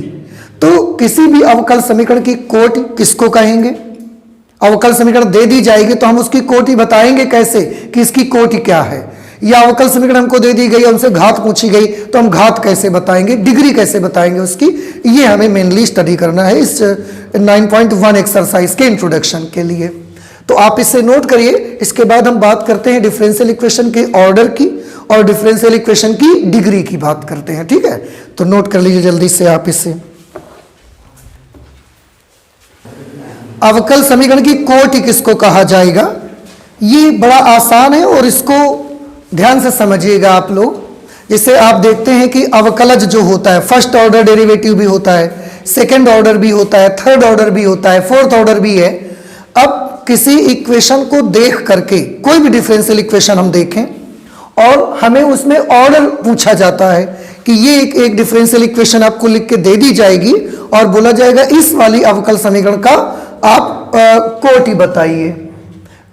तो किसी भी अवकल समीकरण की कोटि किसको कहेंगे, अवकल समीकरण दे दी जाएगी तो हम उसकी कोटि बताएंगे कैसे कि इसकी कोटि क्या है। या अवकल समीकरण हमको दे दी गई, हमसे घात पूछी गई तो हम घात कैसे बताएंगे, डिग्री कैसे बताएंगे उसकी। ये हमें मेनली स्टडी करना है इस 9.1 एक्सरसाइज के इंट्रोडक्शन के लिए। तो आप इसे नोट करिए। इसके बाद हम बात करते हैं डिफरेंशियल इक्वेशन के ऑर्डर की और डिफरेंशियल इक्वेशन की डिग्री की बात करते हैं, ठीक है। तो नोट कर लीजिए जल्दी से आप इसे। अवकल समीकरण की कोटि किसको कहा जाएगा, ये बड़ा आसान है और इसको ध्यान से समझिएगा आप लोग। जैसे आप देखते हैं कि अवकलज जो होता है फर्स्ट ऑर्डर डेरिवेटिव भी होता है, सेकंड ऑर्डर भी होता है, थर्ड ऑर्डर भी होता है, फोर्थ ऑर्डर भी है। अब किसी इक्वेशन को देख करके कोई भी डिफरेंशियल इक्वेशन हम देखें और हमें उसमें ऑर्डर पूछा जाता है कि ये एक डिफरेंशियल इक्वेशन आपको लिख के दे दी जाएगी और बोला जाएगा इस वाली अवकल समीकरण का आप कोटि बताइए।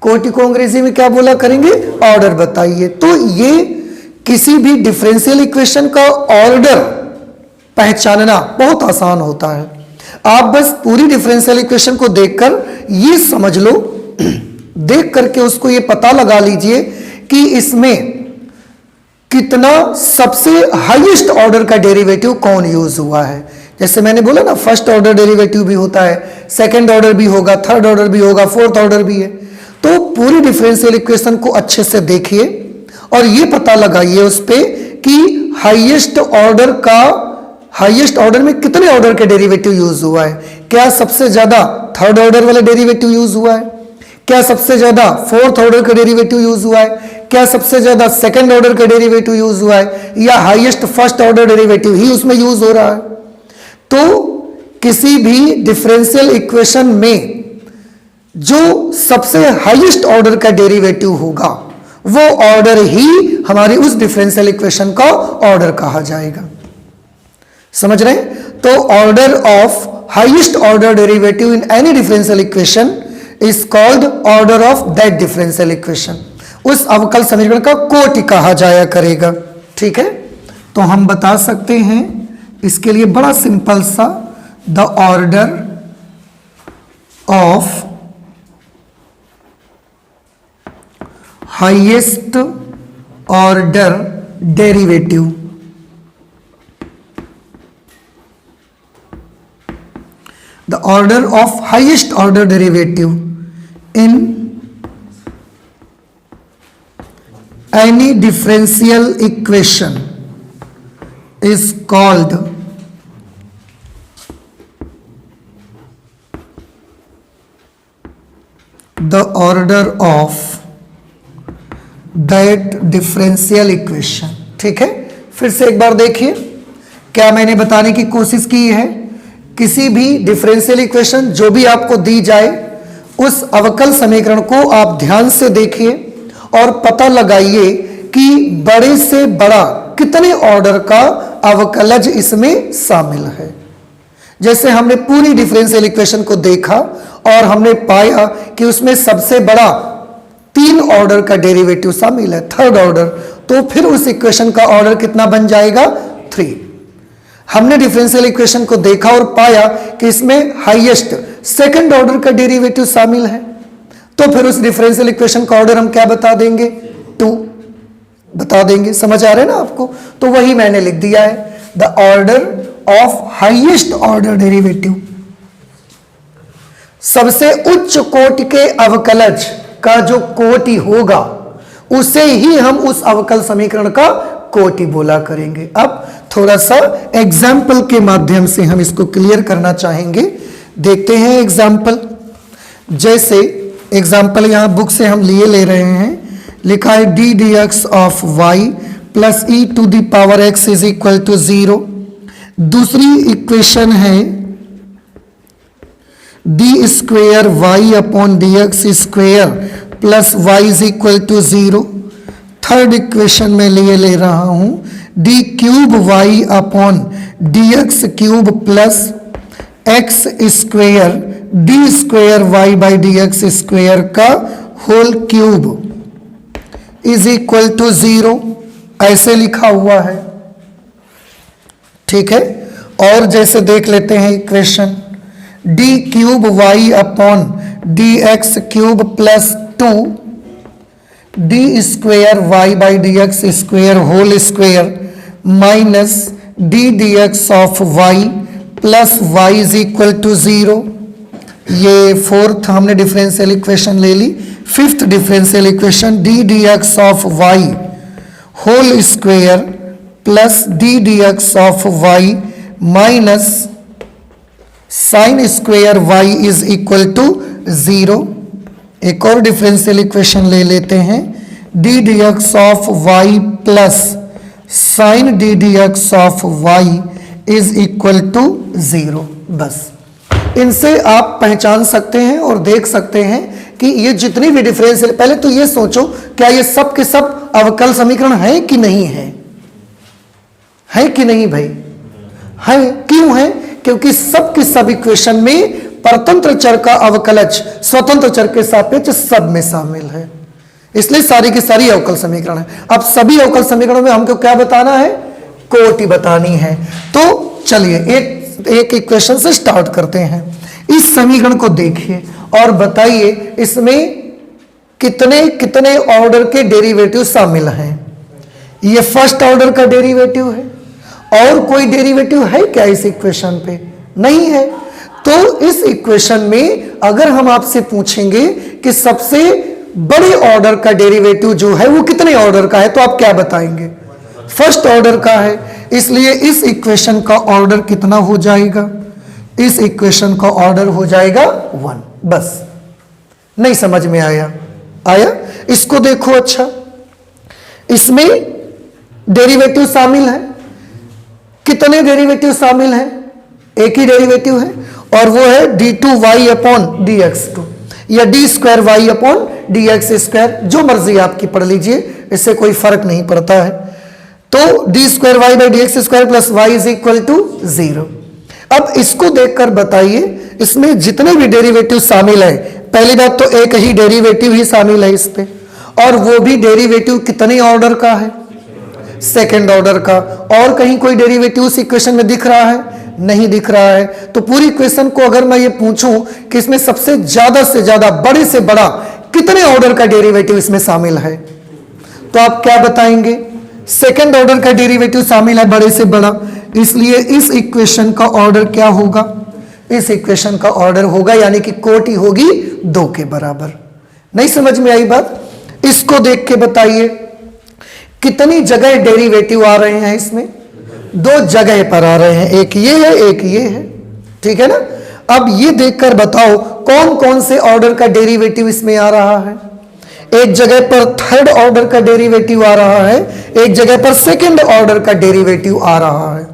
कोटि को अंग्रेजी में क्या बोला करेंगे, ऑर्डर बताइए। तो ये किसी भी डिफरेंशियल इक्वेशन का ऑर्डर पहचानना बहुत आसान होता है। आप बस पूरी डिफरेंशियल इक्वेशन को देखकर ये समझ लो, देख करके उसको ये पता लगा लीजिए कि इसमें कितना सबसे हाईएस्ट ऑर्डर का डेरिवेटिव कौन यूज हुआ है। जैसे मैंने बोला ना फर्स्ट ऑर्डर डेरिवेटिव भी होता है, सेकंड ऑर्डर भी होगा, थर्ड ऑर्डर भी होगा, फोर्थ ऑर्डर भी है। तो पूरी डिफरेंशियल इक्वेशन को अच्छे से देखिए और ये पता लगाइए उस पे कि हाईएस्ट ऑर्डर में कितने ऑर्डर के डेरिवेटिव यूज हुआ है। क्या सबसे ज्यादा थर्ड ऑर्डर वाला डेरिवेटिव यूज हुआ है, क्या सबसे ज्यादा फोर्थ ऑर्डर का डेरिवेटिव यूज हुआ है, क्या सबसे ज्यादा सेकंड ऑर्डर का डेरिवेटिव यूज हुआ है, या हाईएस्ट फर्स्ट ऑर्डर डेरिवेटिव ही उसमें यूज हो रहा है। तो किसी भी डिफरेंशियल इक्वेशन में जो सबसे हाईएस्ट ऑर्डर का डेरिवेटिव होगा वो ऑर्डर ही हमारी उस डिफरेंशियल इक्वेशन का ऑर्डर कहा जाएगा। समझ रहे हैं। तो order of highest order derivative in any differential equation is called order of that differential equation. उस अवकल समीकरण का कोटि कहा जाया करेगा। ठीक है, तो हम बता सकते हैं इसके लिए बड़ा सिंपल सा, the order of highest order derivative the order of highest order derivative in any differential equation is called the order of that differential equation। ठीक है, फिर से एक बार देखिए, क्या मैंने बताने की कोशिश की है, किसी भी डिफरेंशियल इक्वेशन जो भी आपको दी जाए, उस अवकल समीकरण को आप ध्यान से देखिए और पता लगाइए कि बड़े से बड़ा कितने ऑर्डर का अवकलज इसमें शामिल है। जैसे हमने पूरी डिफरेंशियल इक्वेशन को देखा और हमने पाया कि उसमें सबसे बड़ा 3 ऑर्डर का डेरिवेटिव शामिल है, थर्ड ऑर्डर, तो फिर उस इक्वेशन का ऑर्डर कितना बन जाएगा, 3। हमने डिफरेंशियल इक्वेशन को देखा और पाया कि इसमें हाईएस्ट सेकंड ऑर्डर का डेरिवेटिव शामिल है, तो फिर उस डिफरेंशियल इक्वेशन का ऑर्डर हम क्या बता देंगे, 2 बता देंगे। समझ आ रहे हैं ना आपको? तो वही मैंने लिख दिया है, the order of highest order derivative, सबसे उच्च कोटि के अवकलज का जो कोटि होगा उसे ही हम उस अवकल समीकरण का कोटि बोला करेंगे। अब थोड़ा सा एग्जाम्पल के माध्यम से हम इसको क्लियर करना चाहेंगे। देखते हैं एग्जाम्पल। जैसे एग्जाम्पल यहां बुक से हम ले रहे हैं, लिखा है d D x of Y plus e to the power x is equal to 0। दूसरी इक्वेशन है d square y upon D x square plus Y is equal to 0। Third equation में ले रहा हूं d cube Y upon D x cube plus x square d square y by D x square का whole cube is equal to 0, ऐसे लिखा हुआ है। ठीक है, और जैसे देख लेते हैं equation d cube Y upon D x cube plus 2 d square y by D x square whole square minus d D x of Y plus Y is equal to 0। ये फोर्थ हमने डिफरेंशियल इक्वेशन ले ली। Fifth differential equation D D x of Y whole square plus d D x of y minus sine square y is equal to 0। एक और differential equation ले लेते हैं d D x of Y plus sine D D x of Y is equal to 0। बस इनसे आप पहचान सकते हैं और देख सकते हैं कि ये जितनी भी डिफरेंशियल, पहले तो ये सोचो क्या ये सब के सब अवकल समीकरण है कि नहीं है, है कि नहीं भाई? है। क्यों है? क्योंकि सब के सब इक्वेशन में परतंत्र चर का अवकलज स्वतंत्र चर के सापेक्ष सब में शामिल है, इसलिए सारी की सारी अवकल समीकरण है। अब सभी अवकल समीकरणों में हमको क्या बताना है, कोटि बतानी है। तो चलिए एक इक्वेशन से स्टार्ट करते हैं। इस समीकरण को देखिए और बताइए इसमें कितने कितने ऑर्डर के डेरिवेटिव शामिल हैं। ये फर्स्ट ऑर्डर का डेरिवेटिव है, और कोई डेरिवेटिव है क्या इस इक्वेशन पे? नहीं है। तो इस इक्वेशन में अगर हम आपसे पूछेंगे कि सबसे बड़े ऑर्डर का डेरिवेटिव जो है वो कितने ऑर्डर का है, तो आप क्या बताएंगे? फर्स्ट ऑर्डर का है। इसलिए इस इक्वेशन का ऑर्डर कितना हो जाएगा? इस इक्वेशन का ऑर्डर हो जाएगा 1। बस नहीं समझ में आया? आया? इसको देखो। अच्छा, इसमें डेरिवेटिव शामिल है। कितने डेरिवेटिव शामिल हैं? एक ही डेरिवेटिव है और वो है d two y upon D x two या d square Y upon D x square, जो मर्जी आपकी पढ़ लीजिए, इससे कोई फर्क नहीं पड़ता है। तो d square Y by D x square plus Y is equal to 0। अब इसको देखकर बताइए इसमें जितने भी डेरिवेटिव शामिल हैं पहली बात तो एक ही डेरिवेटिव ही शामिल है इस पे, और वो भी डेरिवेटिव कितने ऑर्डर का है, सेकंड ऑर्डर का। और कहीं कोई डेरिवेटिव उस इक्वेशन में दिख रहा है, नहीं दिख रहा है। तो पूरी इक्वेशन को अगर मैं ये पूछूं कि इसमें सबसे ज्यादा से ज्यादा बड़े से बड़ा कितने ऑर्डर का डेरिवेटिव इसमें शामिल है, तो आप क्या बताएंगे, सेकंड ऑर्डर का डेरिवेटिव शामिल है बड़े से बड़ा, इसलिए इस इक्वेशन का ऑर्डर क्या होगा, इस इक्वेशन का ऑर्डर होगा यानी कि कोटि होगी 2 के बराबर। नहीं समझ में आई बात? इसको देख के बताइए कितनी जगह डेरिवेटिव आ रहे हैं इसमें, 2 जगह पर आ रहे हैं, एक ये है एक ये है, ठीक है ना। अब ये देखकर बताओ कौन कौन से ऑर्डर का डेरिवेटिव इसमें आ रहा है। एक जगह पर थर्ड ऑर्डर का डेरिवेटिव आ रहा है, एक जगह पर सेकंड ऑर्डर का डेरिवेटिव आ रहा है।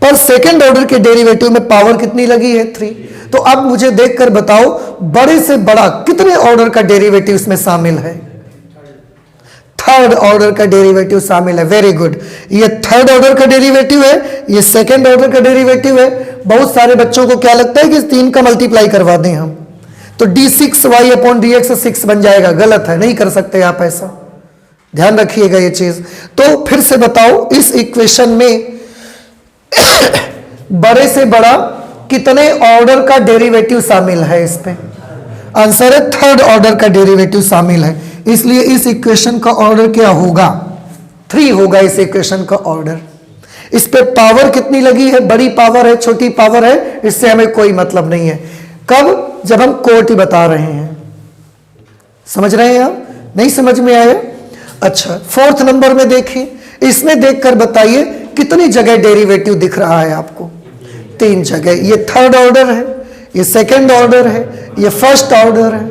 पर सेकंड ऑर्डर के डेरिवेटिव में पावर कितनी लगी है, 3। तो अब मुझे देखकर बताओ बड़े से बड़ा कितने ऑर्डर का डेरिवेटिव इसमें शामिल है, थर्ड ऑर्डर का डेरिवेटिव शामिल है। वेरी गुड, ये थर्ड ऑर्डर का डेरिवेटिव है, ये सेकंड ऑर्डर का डेरिवेटिव है। बहुत सारे बच्चों को क्या लगता है कि 3 का मल्टीप्लाई करवा दें हम तो d6y/dx 6 बन जाएगा। गलत है, नहीं कर सकते आप ऐसा, ध्यान रखिएगा ये चीज। तो फिर से बताओ इस इक्वेशन में बड़े से बड़ा कितने ऑर्डर का डेरिवेटिव शामिल है, इस पे आंसर है थर्ड ऑर्डर का डेरिवेटिव शामिल है, इसलिए इस इक्वेशन का ऑर्डर क्या होगा, 3 होगा इस इक्वेशन का ऑर्डर। इस पे पावर कितनी लगी है, बड़ी पावर है छोटी पावर है, इससे हमें कोई मतलब नहीं है। कब, जब हम कोटि बता रहे हैं। समझ रहे हैं आप? नहीं समझ में आया? अच्छा, 4th नंबर में देखिए, इसमें देखकर बताइए कितनी जगह डेरिवेटिव दिख रहा है आपको, 3 जगह। ये थर्ड ऑर्डर है, ये सेकंड ऑर्डर है, ये फर्स्ट ऑर्डर है।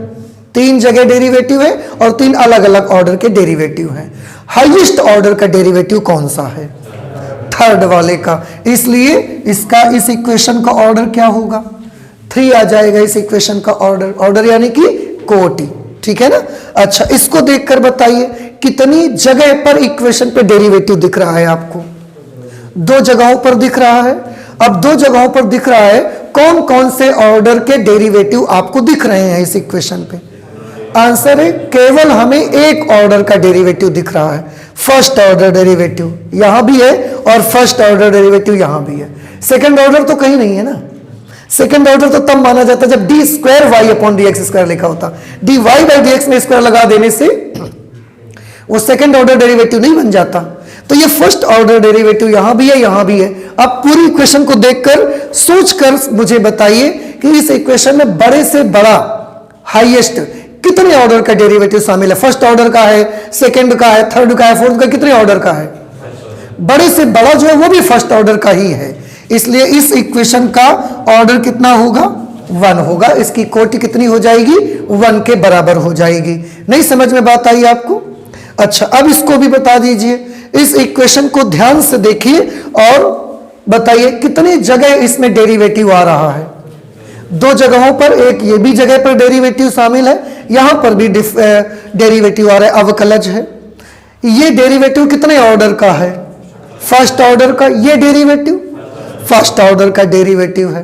3 जगह डेरिवेटिव है और 3 अलग अलग ऑर्डर के डेरिवेटिव हैं। हाईएस्ट ऑर्डर का डेरिवेटिव कौन सा है, थर्ड वाले का, इसलिए इसका इस इक्वेशन का ऑर्डर क्या होगा, 3 आ जाएगा इस इक्वेशन का ऑर्डर। ऑर्डर यानी कि कोटि, ठीक है ना। अच्छा, इसको देखकर बताइए कितनी जगह पर इक्वेशन पे डेरिवेटिव दिख रहा है आपको, 2 जगहों पर दिख रहा है। अब 2 जगहों पर दिख रहा है, कौन कौन से ऑर्डर के डेरिवेटिव आपको दिख रहे हैं इस इक्वेशन पे। आंसर है केवल हमें एक ऑर्डर का डेरिवेटिव दिख रहा है, फर्स्ट ऑर्डर डेरिवेटिव यहां भी है और फर्स्ट ऑर्डर डेरिवेटिव यहां भी है। सेकंड ऑर्डर तो कहीं नहीं है ना। सेकंड ऑर्डर तो तब माना जाता जब d2y/dx² लिखा होता, dy/dx में स्क्वायर लगा देने से वो सेकंड ऑर्डर डेरिवेटिव नहीं बन जाता। तो ये फर्स्ट ऑर्डर डेरिवेटिव यहां भी है यहां भी है। अब पूरी इक्वेशन को देखकर सोचकर मुझे बताइए कि इस इक्वेशन में बड़े से बड़ा हाईएस्ट कितने ऑर्डर का डेरिवेटिव शामिल है। फर्स्ट ऑर्डर का है, सेकंड का है, थर्ड का है, फोर्थ का, कितने ऑर्डर का है। बड़े से बड़ा जो है वो भी फर्स्ट ऑर्डर का ही है, इसलिए इस इक्वेशन का ऑर्डर कितना होगा, 1 होगा। इसकी कोटि कितनी हो जाएगी, 1 के बराबर हो जाएगी। नहीं समझ में बात आई आपको? अच्छा, अब इसको भी बता दीजिए, इस इक्वेशन को ध्यान से देखिए और बताइए कितनी जगह इसमें डेरिवेटिव आ रहा है। 2 जगहों पर, एक ये भी जगह पर डेरिवेटिव शामिल है, यहां पर भी डेरिवेटिव आ रहा है, अवकलज है। ये डेरिवेटिव कितने ऑर्डर का है, फर्स्ट ऑर्डर का। ये डेरिवेटिव फर्स्ट ऑर्डर का डेरिवेटिव है।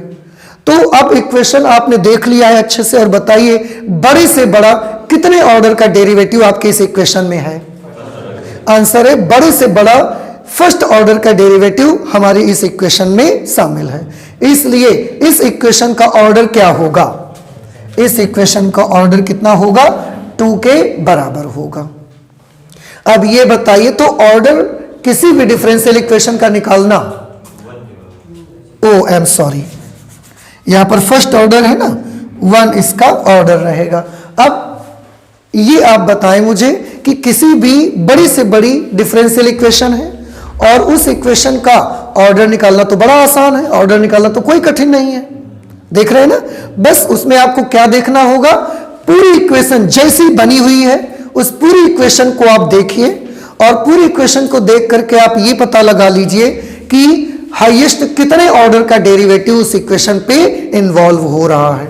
तो अब इक्वेशन आपने देख लिया है अच्छे से, और बताइए बड़े से बड़ा कितने ऑर्डर का डेरिवेटिव आपके इस इक्वेशन में है। आंसर है बड़े से बड़ा फर्स्ट ऑर्डर का डेरिवेटिव हमारी इस इक्वेशन में शामिल है, इसलिए इस इक्वेशन का ऑर्डर क्या होगा, इस इक्वेशन का ऑर्डर कितना होगा, 2 के बराबर होगा। अब ये बताइए तो ऑर्डर किसी भी डिफरेंशियल इक्वेशन का निकालना, ओ आई एम सॉरी, यहां पर फर्स्ट ऑर्डर है ना, 1 इसका ऑर्डर रहेगा। अब ये आप बताएं मुझे कि किसी भी बड़ी से बड़ी डिफरेंशियल इक्वेशन है और उस इक्वेशन का ऑर्डर निकालना तो बड़ा आसान है, ऑर्डर निकालना तो कोई कठिन नहीं है। देख रहे हैं ना, बस उसमें आपको क्या देखना होगा, पूरी इक्वेशन जैसी बनी हुई है उस पूरी इक्वेशन को आप देखिए और पूरी इक्वेशन को देख करके आप ये पता लगा लीजिए कि हाईएस्ट कितने ऑर्डर का डेरिवेटिव उस इक्वेशन पे इन्वॉल्व हो रहा है,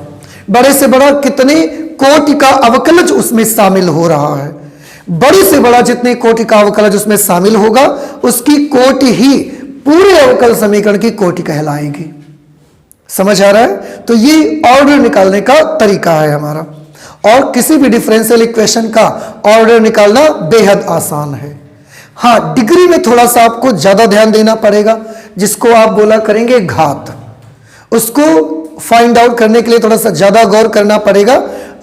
बड़े से बड़ा कितने कोटि का अवकलज उसमें शामिल हो रहा है। बड़े से बड़ा जितने कोटि का अवकलज उसमें शामिल होगा उसकी कोटि ही पूरे अवकल समीकरण की कोटि कहलाएगी। समझ आ रहा है? तो ये ऑर्डर निकालने का तरीका है हमारा, और किसी भी डिफरेंशियल इक्वेशन का ऑर्डर निकालना बेहद आसान है। हाँ, डिग्री में थोड़ा सा आपको ज्यादा ध्यान देना पड़ेगा, जिसको आप बोला करेंगे घात, उसको फाइंड आउट करने के लिए थोड़ा सा ज्यादा गौर करना पड़ेगा।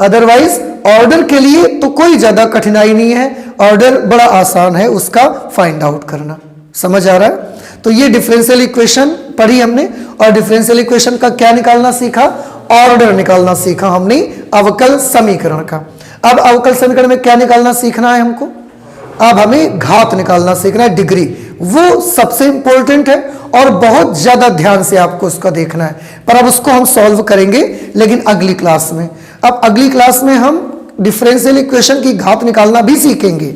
अदरवाइज ऑर्डर के लिए तो कोई ज्यादा कठिनाई नहीं है, ऑर्डर बड़ा आसान है उसका फाइंड आउट करना। समझ आ रहा है? तो ये डिफरेंशियल इक्वेशन पढ़ी हमने, और डिफरेंशियल इक्वेशन का क्या निकालना सीखा? ऑर्डर निकालना सीखा हमने अवकल समीकरण का। अब अवकल समीकरण में क्या निकालना सीखना है हमको? अब हमें घात निकालना सीखना है, डिग्री, वो सबसे इंपॉर्टेंट है और बहुत ज्यादा ध्यान से आपको उसका देखना है। पर अब उसको हम सॉल्व करेंगे, लेकिन अगली क्लास में। अब अगली क्लास में हम डिफरेंशियल इक्वेशन की घात निकालना भी सीखेंगे,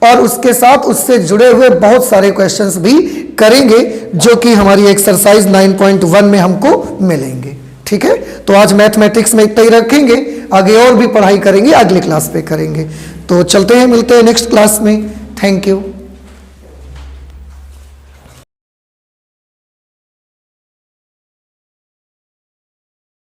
और उसके साथ उससे जुड़े हुए बहुत सारे क्वेश्चंस भी करेंगे, जो कि हमारी एक्सरसाइज 9.1 में हमको मिलेंगे। ठीक है, तो आज मैथमेटिक्स में इतना ही रखेंगे, आगे और भी पढ़ाई करेंगे, अगली क्लास पे करेंगे। तो चलते हैं, मिलते हैं नेक्स्ट क्लास में। Thank you.